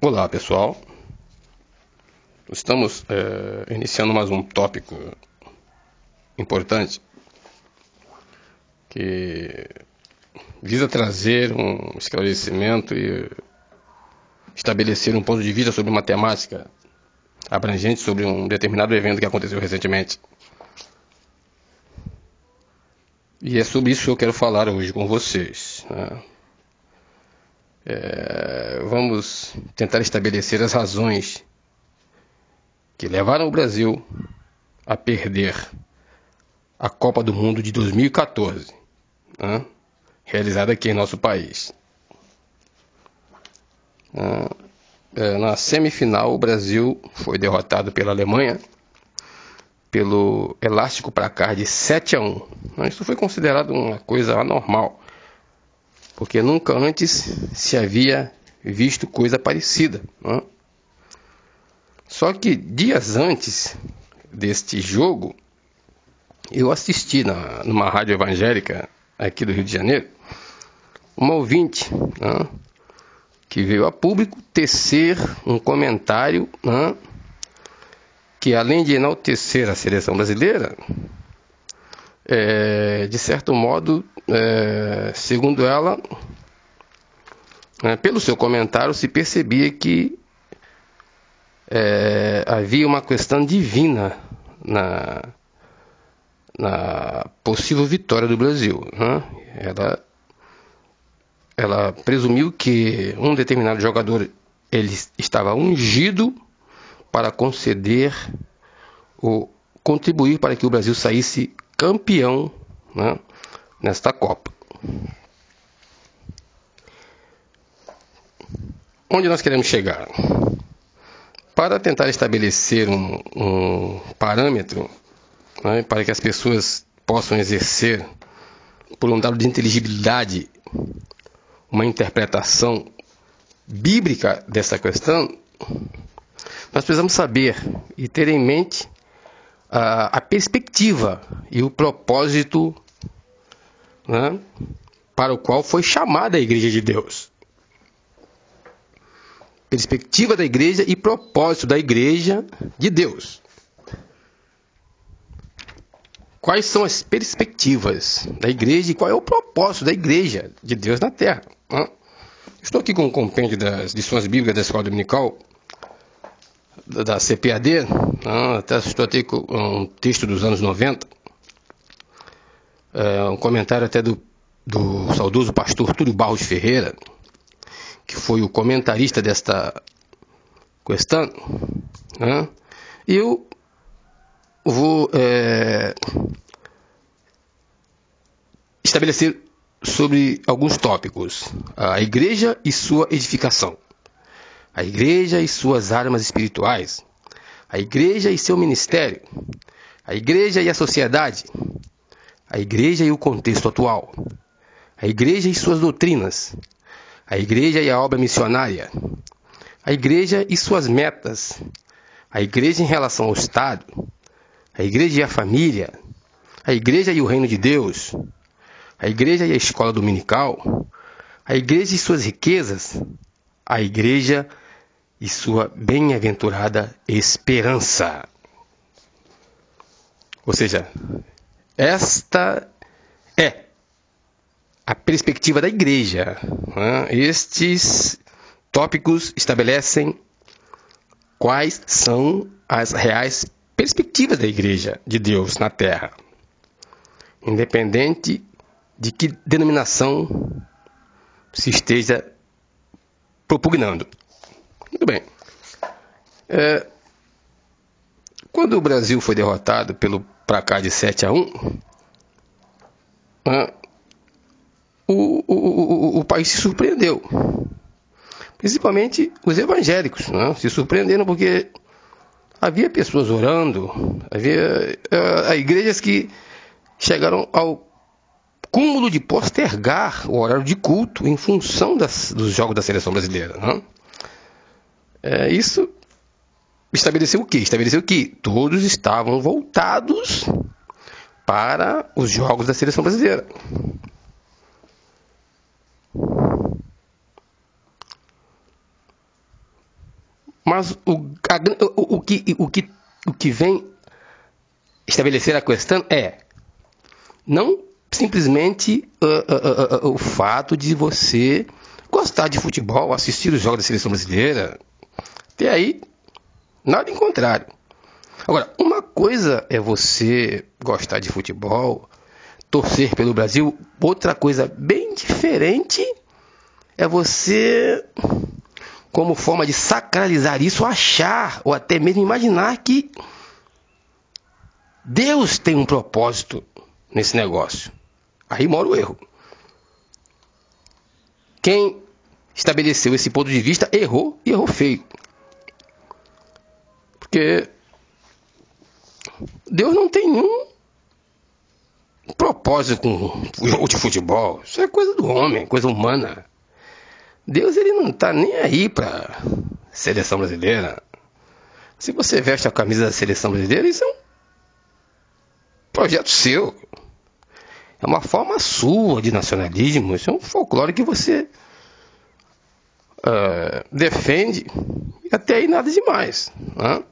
Olá, pessoal. Estamos iniciando mais um tópico importante que visa trazer um esclarecimento e estabelecer um ponto de vista sobre uma temática abrangente sobre um determinado evento que aconteceu recentemente. E é sobre isso que eu quero falar hoje com vocês, né? Vamos tentar estabelecer as razões que levaram o Brasil a perder a Copa do Mundo de 2014, né? Realizada aqui em nosso país. Na semifinal, o Brasil foi derrotado pela Alemanha pelo elástico placar de 7-1. Isso foi considerado uma coisa anormal, porque nunca antes se havia visto coisa parecida, né? Só que dias antes deste jogo, eu assisti numa rádio evangélica aqui do Rio de Janeiro, uma ouvinte, né, que veio a público tecer um comentário, né, que além de enaltecer a seleção brasileira, de certo modo, segundo ela, pelo seu comentário se percebia que havia uma questão divina na possível vitória do Brasil, né? Ela presumiu que um determinado jogador ele estava ungido para conceder ou contribuir para que o Brasil saísse campeão, né, nesta Copa. Onde nós queremos chegar? Para tentar estabelecer um parâmetro, né, para que as pessoas possam exercer, por um dado de inteligibilidade, uma interpretação bíblica dessa questão, nós precisamos saber e ter em mente a perspectiva e o propósito, né, para o qual foi chamada a Igreja de Deus. Perspectiva da igreja e propósito da Igreja de Deus. Quais são as perspectivas da igreja e qual é o propósito da Igreja de Deus na Terra? Estou aqui com um compêndio das lições bíblicas da Escola Dominical, da CPAD, até estou aqui com um texto dos anos 90, um comentário até do saudoso pastor Túlio Barros Ferreira, que foi o comentarista desta questão, né? E eu vou estabelecer sobre alguns tópicos: a igreja e sua edificação, a igreja e suas armas espirituais, a igreja e seu ministério, a igreja e a sociedade, a igreja e o contexto atual, a igreja e suas doutrinas, a igreja e a obra missionária, a igreja e suas metas, a igreja em relação ao Estado, a igreja e a família, a igreja e o reino de Deus, a igreja e a escola dominical, a igreja e suas riquezas, a igreja e sua bem-aventurada esperança. Ou seja, esta é a perspectiva da igreja, né? Estes tópicos estabelecem quais são as reais perspectivas da Igreja de Deus na Terra, independente de que denominação se esteja propugnando. Muito bem. Quando o Brasil foi derrotado pelo placar de 7-1, o país se surpreendeu. Principalmente os evangélicos, né? Se surpreenderam porque havia pessoas orando, havia igrejas que chegaram ao cúmulo de postergar o horário de culto em função dos jogos da seleção brasileira, né? Isso estabeleceu o quê? Estabeleceu que todos estavam voltados para os jogos da seleção brasileira. Mas o que vem estabelecer a questão é não simplesmente o fato de você gostar de futebol, assistir os jogos da seleção brasileira. Até aí, nada em contrário. Agora, uma coisa é você gostar de futebol, torcer pelo Brasil. Outra coisa bem diferente é você, como forma de sacralizar isso, achar ou até mesmo imaginar que Deus tem um propósito nesse negócio. Aí mora o erro. Quem estabeleceu esse ponto de vista errou e errou feio. Porque Deus não tem nenhum propósito com o jogo de futebol. Isso é coisa do homem, coisa humana. Deus, ele não está nem aí para a seleção brasileira. Se você veste a camisa da seleção brasileira, isso é um projeto seu. É uma forma sua de nacionalismo. Isso é um folclore que você defende. E até aí nada demais. Né?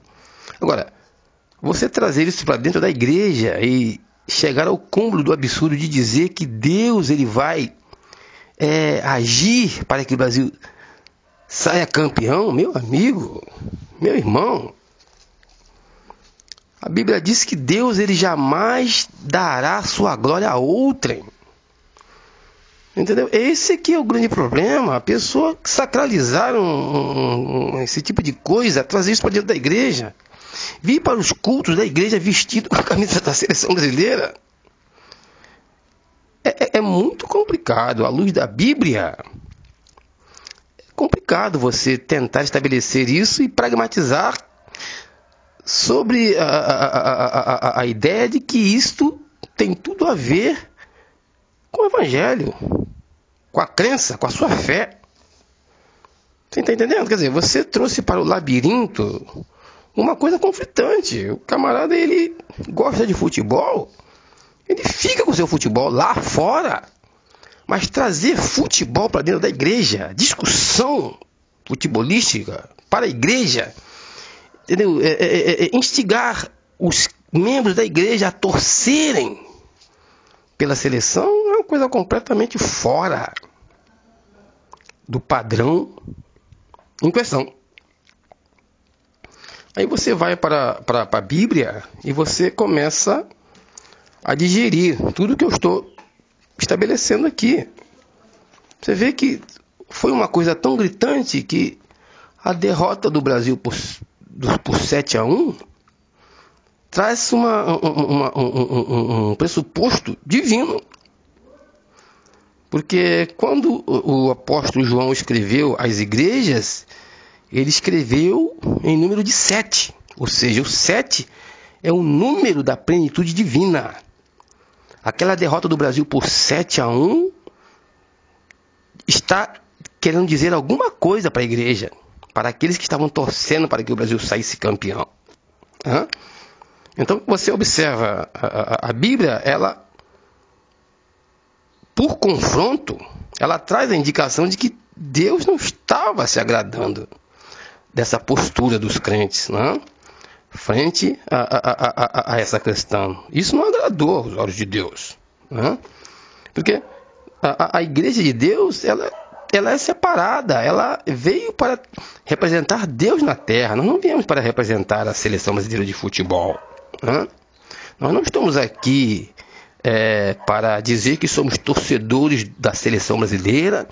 Agora, você trazer isso para dentro da igreja e chegar ao cúmulo do absurdo de dizer que Deus, ele vai agir para que o Brasil saia campeão, meu amigo, meu irmão. A Bíblia diz que Deus, ele jamais dará sua glória a outrem. Entendeu? Esse aqui é o grande problema. A pessoa sacralizar esse tipo de coisa, trazer isso para dentro da igreja. Vir para os cultos da igreja vestido com a camisa da seleção brasileira. É muito complicado. À luz da Bíblia, é complicado você tentar estabelecer isso e pragmatizar sobre a ideia de que isto tem tudo a ver com o Evangelho, com a crença, com a sua fé. Você está entendendo? Quer dizer, você trouxe para o labirinto uma coisa conflitante. O camarada, ele gosta de futebol, ele fica com o seu futebol lá fora, mas trazer futebol para dentro da igreja, discussão futebolística para a igreja, entendeu? Instigar os membros da igreja a torcerem pela seleção é uma coisa completamente fora do padrão em questão. Aí você vai para a Bíblia e você começa a digerir tudo que eu estou estabelecendo aqui. Você vê que foi uma coisa tão gritante que a derrota do Brasil por 7-1 traz um pressuposto divino. Porque quando o apóstolo João escreveu às igrejas, ele escreveu em número de 7. Ou seja, o 7 é o número da plenitude divina. Aquela derrota do Brasil por 7-1 está querendo dizer alguma coisa para a igreja, para aqueles que estavam torcendo para que o Brasil saísse campeão. Então você observa, a Bíblia, ela, por confronto, ela traz a indicação de que Deus não estava se agradando dessa postura dos crentes, né? Frente a essa questão. Isso não agradou aos olhos de Deus, né? Porque a igreja de Deus, ela é separada, ela veio para representar Deus na terra. Nós não viemos para representar a seleção brasileira de futebol, né? Nós não estamos aqui para dizer que somos torcedores da seleção brasileira,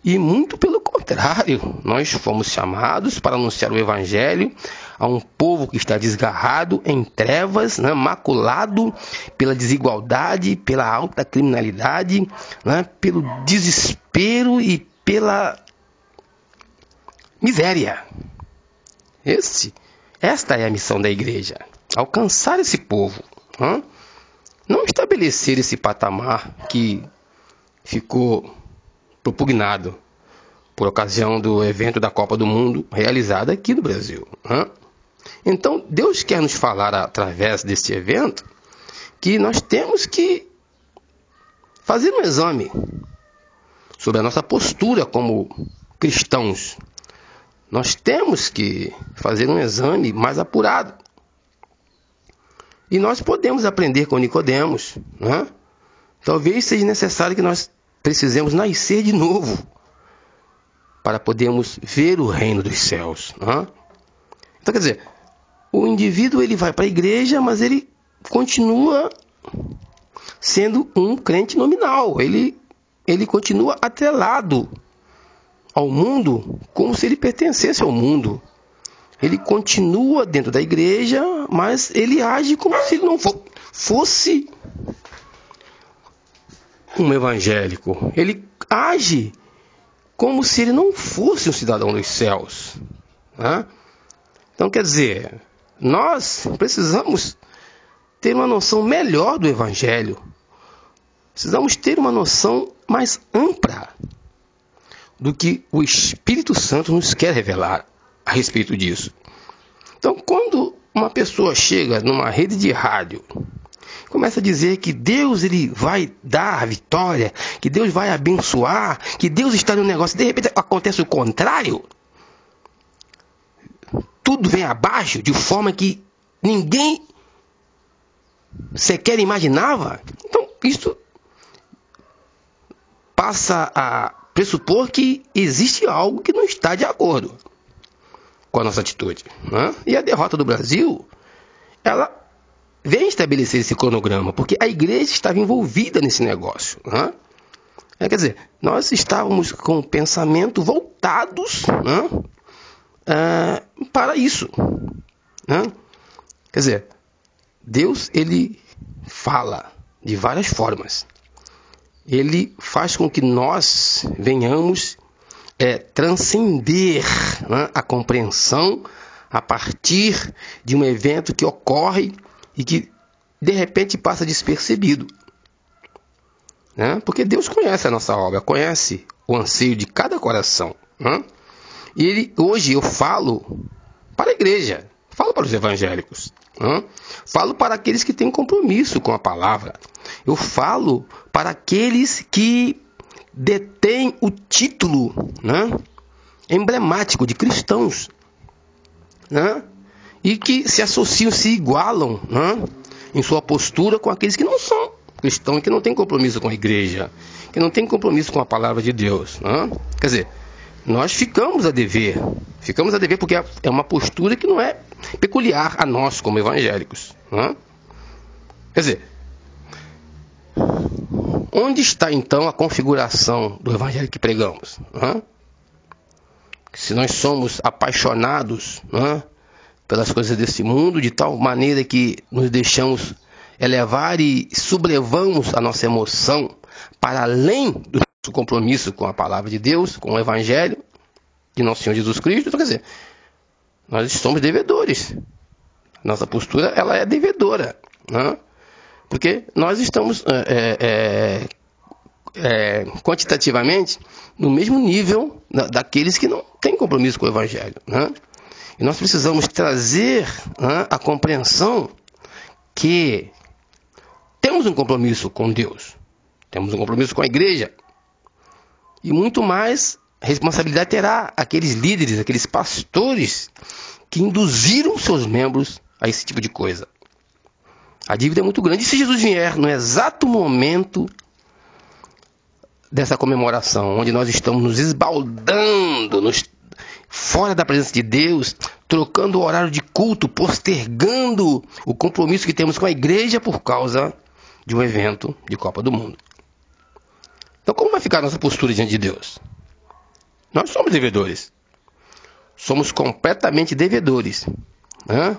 e muito pelo contrário, nós fomos chamados para anunciar o Evangelho a um povo que está desgarrado em trevas, né, maculado pela desigualdade, pela alta criminalidade, né, pelo desespero e pela miséria. Esta é a missão da igreja, alcançar esse povo, né? Não estabelecer esse patamar que ficou propugnado por ocasião do evento da Copa do Mundo realizado aqui no Brasil, né? Então, Deus quer nos falar através deste evento que nós temos que fazer um exame sobre a nossa postura como cristãos Nós temos que fazer um exame mais apurado. E nós podemos aprender com Nicodemos, né? Talvez seja necessário que nós precisemos nascer de novo para podermos ver o reino dos céus, né? Então, quer dizer, o indivíduo ele vai para a igreja, mas ele continua sendo um crente nominal. Ele continua atrelado ao mundo como se ele pertencesse ao mundo. Ele continua dentro da igreja, mas ele age como se ele não fosse um evangélico. Ele age como se ele não fosse um cidadão dos céus, né? Então, quer dizer, nós precisamos ter uma noção melhor do evangelho. Precisamos ter uma noção mais ampla do que o Espírito Santo nos quer revelar a respeito disso. Então, quando uma pessoa chega numa rede de rádio, começa a dizer que Deus ele vai dar a vitória, que Deus vai abençoar, que Deus está no negócio, de repente acontece o contrário, tudo vem abaixo de forma que ninguém sequer imaginava. Então, isso passa a pressupor que existe algo que não está de acordo com a nossa atitude, né? E a derrota do Brasil, ela vem estabelecer esse cronograma, porque a igreja estava envolvida nesse negócio, né? Quer dizer, nós estávamos com o pensamento voltados, né, para isso, né? Quer dizer, Deus ele fala de várias formas. Ele faz com que nós venhamos transcender, né, a compreensão a partir de um evento que ocorre e que de repente passa despercebido, né? Porque Deus conhece a nossa obra, conhece o anseio de cada coração, né? E hoje eu falo para a igreja, falo para os evangélicos, né? Falo para aqueles que têm compromisso com a palavra. Eu falo para aqueles que detêm o título, né, emblemático de cristãos, né, e que se associam, se igualam, né, em sua postura com aqueles que não são cristãos, que não têm compromisso com a igreja, que não têm compromisso com a palavra de Deus, né? Quer dizer, nós ficamos a dever porque é uma postura que não é peculiar a nós como evangélicos, né? Quer dizer, onde está então a configuração do evangelho que pregamos, né? Se nós somos apaixonados, né, pelas coisas desse mundo, de tal maneira que nos deixamos elevar e sublevamos a nossa emoção para além do nosso compromisso com a palavra de Deus, com o evangelho de nosso Senhor Jesus Cristo, então, quer dizer, nós somos devedores. Nossa postura ela é devedora, né? Porque nós estamos quantitativamente no mesmo nível daqueles que não têm compromisso com o evangelho, né? E nós precisamos trazer, né, a compreensão que temos um compromisso com Deus, temos um compromisso com a igreja, e muito mais responsabilidade terá aqueles líderes, aqueles pastores que induziram seus membros a esse tipo de coisa. A dívida é muito grande. E se Jesus vier no exato momento dessa comemoração, onde nós estamos nos esbaldando, fora da presença de Deus, trocando o horário de culto, postergando o compromisso que temos com a igreja por causa de um evento de Copa do Mundo. Então, como vai ficar a nossa postura diante de Deus? Nós somos devedores. Somos completamente devedores, né?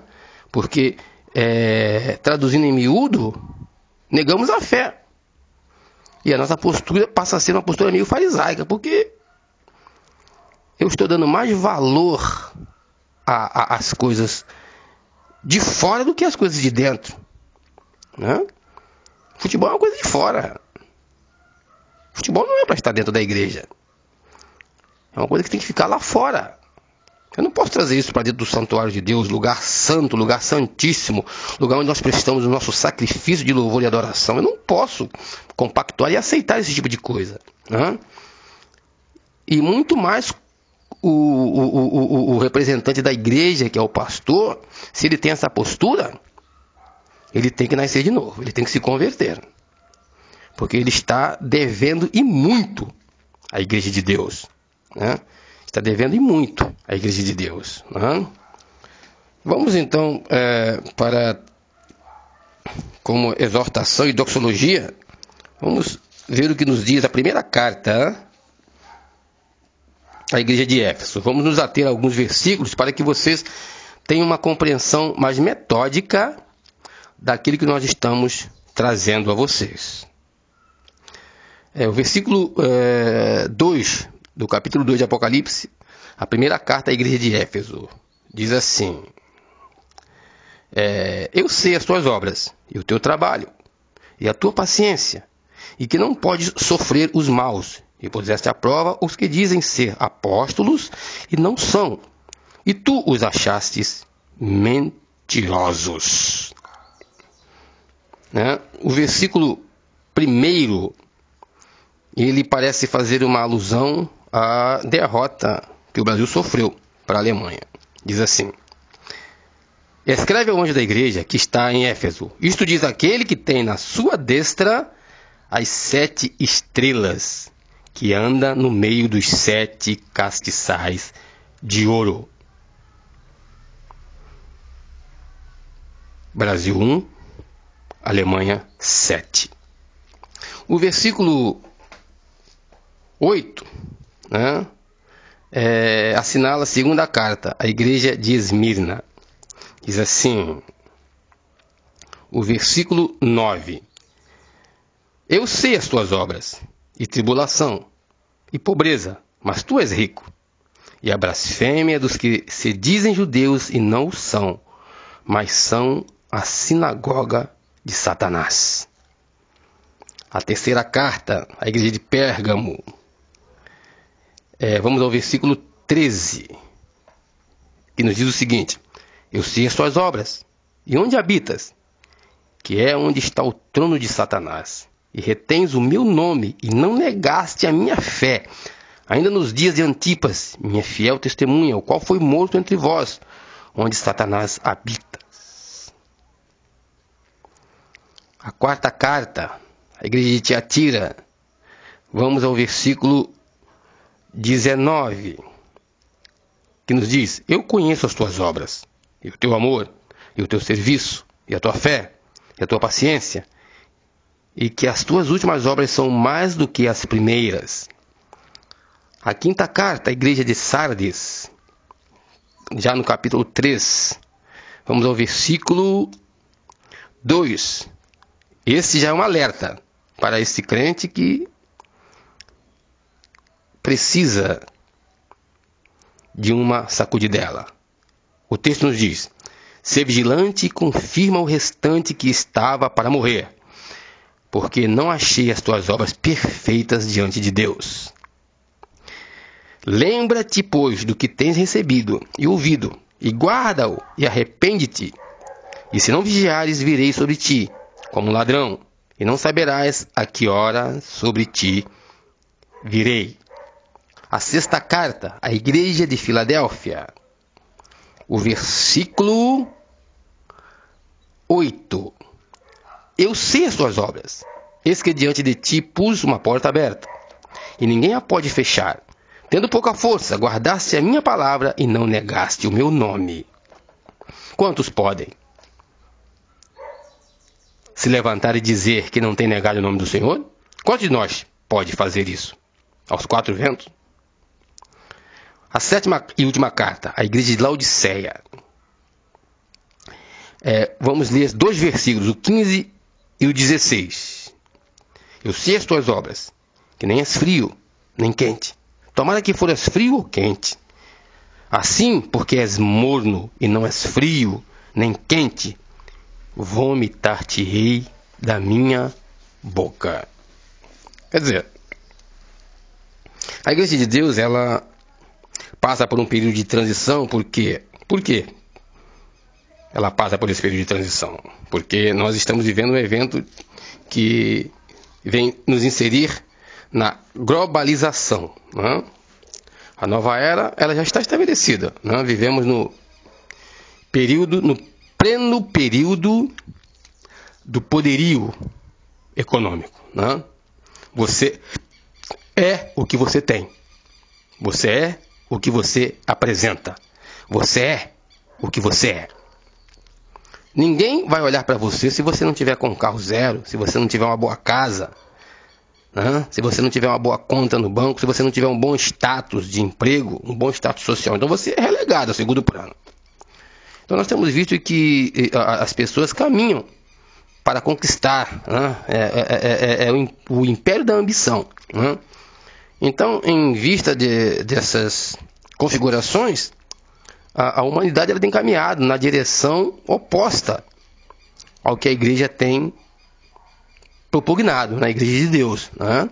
Porque, traduzindo em miúdo, negamos a fé. E a nossa postura passa a ser uma postura meio farisaica, porque eu estou dando mais valor às coisas de fora do que às coisas de dentro, né? Futebol é uma coisa de fora. Futebol não é para estar dentro da igreja. É uma coisa que tem que ficar lá fora. Eu não posso trazer isso para dentro do santuário de Deus, lugar santo, lugar santíssimo, lugar onde nós prestamos o nosso sacrifício de louvor e adoração. Eu não posso compactuar e aceitar esse tipo de coisa, né? E muito mais o representante da igreja, que é o pastor, se ele tem essa postura, ele tem que nascer de novo, ele tem que se converter. Porque ele está devendo e muito à igreja de Deus. Né? Está devendo e muito à igreja de Deus. Né? Vamos então para, como exortação e doxologia, vamos ver o que nos diz a primeira carta à igreja de Éfeso. Vamos nos ater a alguns versículos para que vocês tenham uma compreensão mais metódica daquilo que nós estamos trazendo a vocês. O versículo 2 do capítulo 2 de Apocalipse, a primeira carta à igreja de Éfeso, diz assim: eu sei as tuas obras, e o teu trabalho, e a tua paciência, e que não podes sofrer os maus, e puseste à prova os que dizem ser apóstolos, e não são, e tu os achastes mentirosos. O versículo 1, ele parece fazer uma alusão à derrota que o Brasil sofreu para a Alemanha. Diz assim: escreve ao anjo da igreja que está em Éfeso. Isto diz aquele que tem na sua destra as 7 estrelas, que anda no meio dos 7 castiçais de ouro. Brasil 1, Alemanha 7. O versículo 8, assinala a segunda carta à igreja de Esmirna. Diz assim, o versículo 9: eu sei as tuas obras, e tribulação, e pobreza, mas tu és rico, e a blasfêmia dos que se dizem judeus e não o são, mas são a sinagoga de Satanás. A terceira carta à igreja de Pérgamo. Vamos ao versículo 13, que nos diz o seguinte: eu sei as tuas obras, e onde habitas, que é onde está o trono de Satanás, e retens o meu nome, e não negaste a minha fé, ainda nos dias de Antipas, minha fiel testemunha, o qual foi morto entre vós, onde Satanás habita. A quarta carta à igreja de Tiatira. Vamos ao versículo 19, que nos diz: eu conheço as tuas obras, e o teu amor, e o teu serviço, e a tua fé, e a tua paciência, e que as tuas últimas obras são mais do que as primeiras. A quinta carta à igreja de Sardes, já no capítulo 3, vamos ao versículo 2. Esse já é um alerta para esse crente que precisa de uma sacudidela. O texto nos diz: ser vigilante e confirma o restante que estava para morrer, porque não achei as tuas obras perfeitas diante de Deus. Lembra-te, pois, do que tens recebido e ouvido, e guarda-o, e arrepende-te. E se não vigiares, virei sobre ti, como um ladrão, e não saberás a que hora sobre ti virei. A sexta carta à igreja de Filadélfia. O versículo 8. Eu sei as tuas obras. Eis que diante de ti pus uma porta aberta, e ninguém a pode fechar. Tendo pouca força, guardaste a minha palavra e não negaste o meu nome. Quantos podem se levantar e dizer que não tem negado o nome do Senhor? Quantos de nós pode fazer isso? Aos 4 ventos? A sétima e última carta à igreja de Laodiceia. Vamos ler 2 versículos, o 15 e o 16. Eu sei as tuas obras, que nem és frio, nem quente. Tomara que foras frio ou quente. Assim, porque és morno e não és frio, nem quente, vomitar-te-ei da minha boca. Quer dizer, a igreja de Deus, ela passa por um período de transição. Por quê? Por quê ela passa por esse período de transição? Porque nós estamos vivendo um evento que vem nos inserir na globalização, né? A nova era, ela já está estabelecida, né? Vivemos no pleno período do poderio econômico, né? Você é o que você tem. Você é o que você apresenta. Você é o que você é. Ninguém vai olhar para você se você não tiver com carro zero, se você não tiver uma boa casa, né? Se você não tiver uma boa conta no banco, se você não tiver um bom status de emprego, um bom status social. Então você é relegado ao segundo plano. Então nós temos visto que as pessoas caminham para conquistar, né? O império da ambição, né? Então, em vista dessas configurações, a humanidade ela tem caminhado na direção oposta ao que a igreja tem propugnado, na igreja de Deus, né?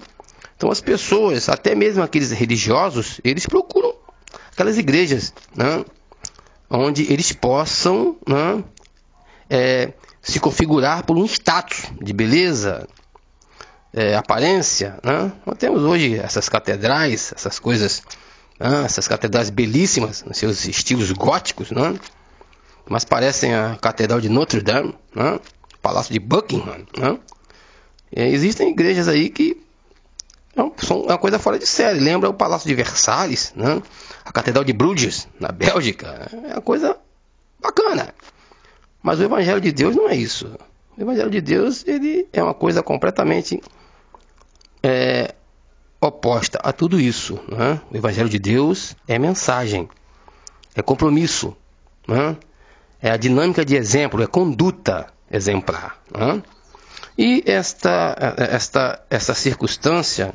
Então as pessoas, até mesmo aqueles religiosos, eles procuram aquelas igrejas, né, onde eles possam, né, se configurar por um status de beleza, aparência, né? Nós temos hoje essas catedrais, essas coisas, essas catedrais belíssimas, nos seus estilos góticos, né? Mas parecem a Catedral de Notre Dame, né? O Palácio de Buckingham, né? Existem igrejas aí que são uma coisa fora de série. Lembra o Palácio de Versalhes, né? A Catedral de Bruges, na Bélgica. É uma coisa bacana. Mas o Evangelho de Deus não é isso. O Evangelho de Deus ele é uma coisa completamente oposta a tudo isso, né? O Evangelho de Deus é mensagem, é compromisso, né? É a dinâmica de exemplo, é conduta exemplar, né? E essa circunstância,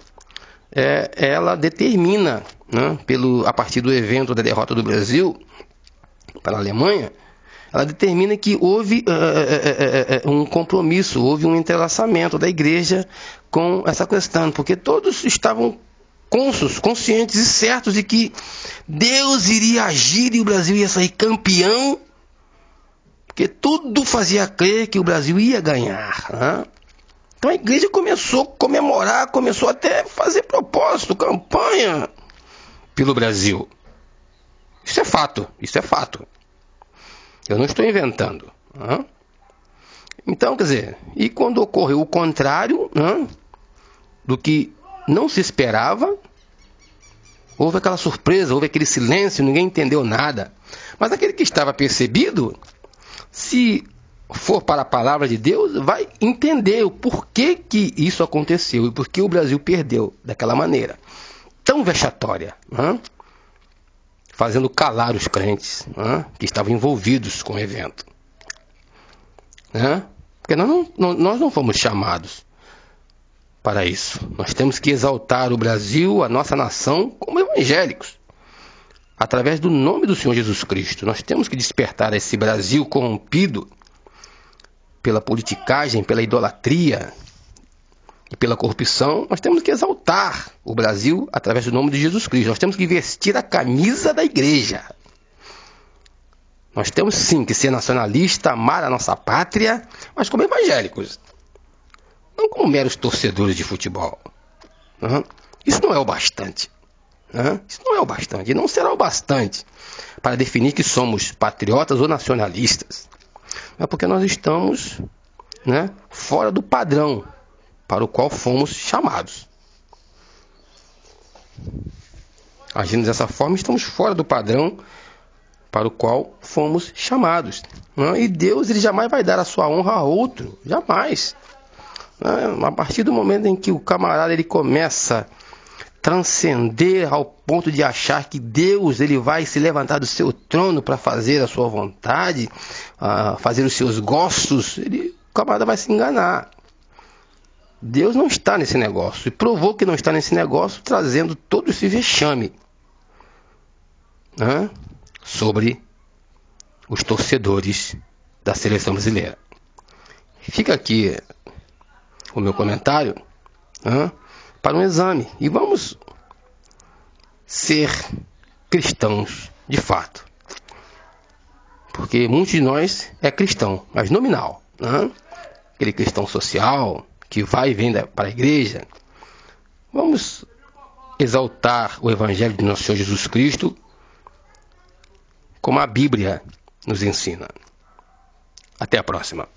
ela determina, né, a partir do evento da derrota do Brasil para a Alemanha, ela determina que houve um compromisso, houve um entrelaçamento da igreja com essa questão, porque todos estavam conscientes e certos de que Deus iria agir e o Brasil ia sair campeão, porque tudo fazia crer que o Brasil ia ganhar, né? Então a igreja começou a comemorar, começou até a fazer propósito, campanha pelo Brasil. Isso é fato, isso é fato. Eu não estou inventando, né? Então, quer dizer, e quando ocorreu o contrário, né, do que não se esperava, houve aquela surpresa, houve aquele silêncio, ninguém entendeu nada. Mas aquele que estava percebido, se for para a palavra de Deus, vai entender o porquê que isso aconteceu e por que o Brasil perdeu daquela maneira tão vexatória, né? Fazendo calar os crentes, né, que estavam envolvidos com o evento, né? Porque nós não fomos chamados para isso. Nós temos que exaltar o Brasil, a nossa nação, como evangélicos, através do nome do Senhor Jesus Cristo. Nós temos que despertar esse Brasil corrompido pela politicagem, pela idolatria e pela corrupção. Nós temos que exaltar o Brasil através do nome de Jesus Cristo. Nós temos que vestir a camisa da igreja. Nós temos sim que ser nacionalista, amar a nossa pátria, mas como evangélicos, não como meros torcedores de futebol. Isso não é o bastante. Isso não é o bastante, e não será o bastante para definir que somos patriotas ou nacionalistas. É porque nós estamos, né, fora do padrão para o qual fomos chamados. Agindo dessa forma, estamos fora do padrão para o qual fomos chamados. E Deus ele jamais vai dar a sua honra a outro, jamais. A partir do momento em que o camarada ele começa a transcender ao ponto de achar que Deus ele vai se levantar do seu trono para fazer a sua vontade, fazer os seus gostos, o camarada vai se enganar. Deus não está nesse negócio, e provou que não está nesse negócio trazendo todo esse vexame, né, sobre os torcedores da seleção brasileira. Fica aqui o meu comentário, né, para um exame, e vamos ser cristãos de fato, porque muitos de nós é cristão, mas nominal, né? Aquele cristão social que vai e vem para a igreja. Vamos exaltar o Evangelho de nosso Senhor Jesus Cristo, como a Bíblia nos ensina. Até a próxima.